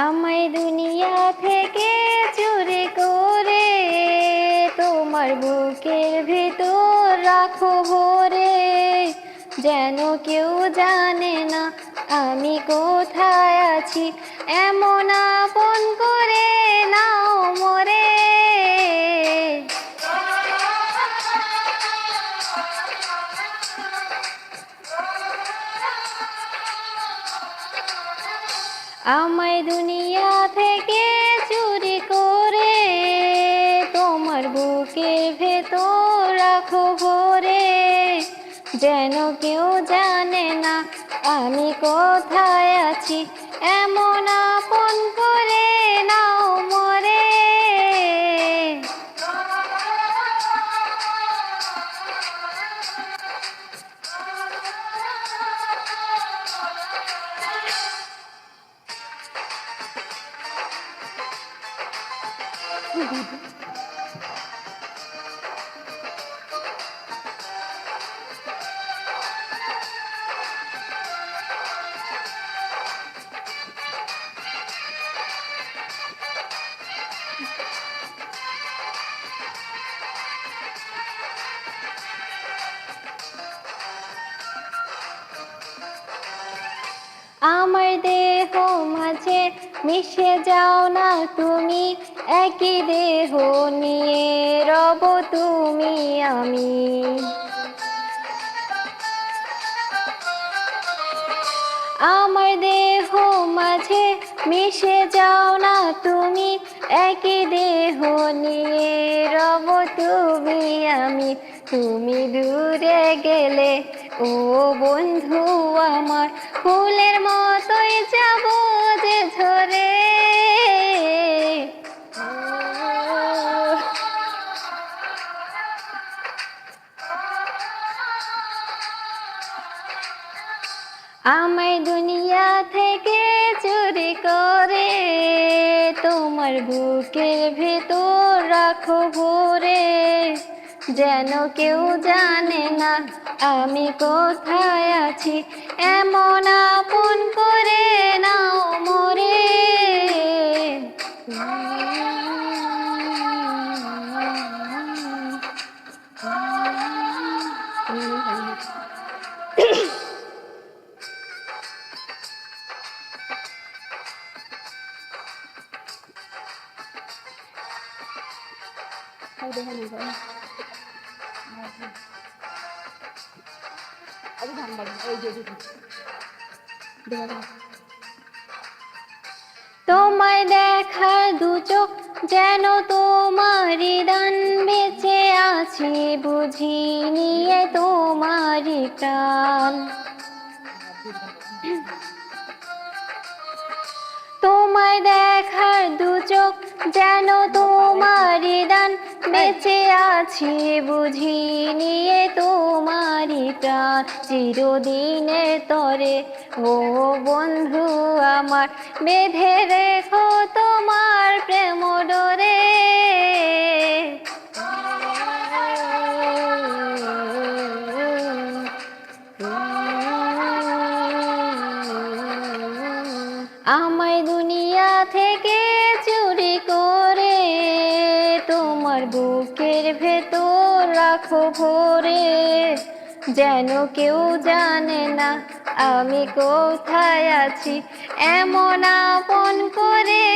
আমায় দুনিয়া থেকে চুরি করে তোমার বুকের ভিতর রাখো ভরে, যেন কেউ জানে না আমি কোথায় আছি, এমন আপন করে নাও মোরে। আমায় দুনিয়া থেকে চুরি করে তোমার বুকের ভেতর রাখো ভরে, যেন কেউ জানে না আমি কোথায় আছি, এমন আপন করে নাও মোরে। আমার দেহ মাঝে মিশে যাও না তুমি, একই দেহ নিয়ে রব তুমি আমি। আমার দেহ মাঝে মিশে যাও না তুমি, একই দেহ নিয়ে রব তুমি আমি। তুমি দূরে গেলে ও বন্ধু আমার, ফুলের মতোই যাব যে ঝরে। আমায় দুনিয়া থেকে চুরি করে তোমার বুকের ভেতর রাখো ভরে, যেন কেউ জানে না আমি কোথায় আছি, এমন আপন করে নাও মোরে। তোমায় দেখার দু চোখ যেন তোমারই দান, বেঁচে আছি বুঝি নিয়ে তোমারই প্রাণ। তোমায় দেখার দু চোখ যেন তোমারই দান, বেঁচে আছি বুঝি নিয়ে তোমারই প্রাণ। চিরদিনের তরে ও বন্ধু আমার, বেঁধে রেখো তোমার প্রেম ডোরে। আমায় দুনিয়া থেকে চুরি করে তোমার বুকের ভেতর রাখো ভরে, যেন কেউ জানে না আমি কোথায় আছি, এমন আপন করে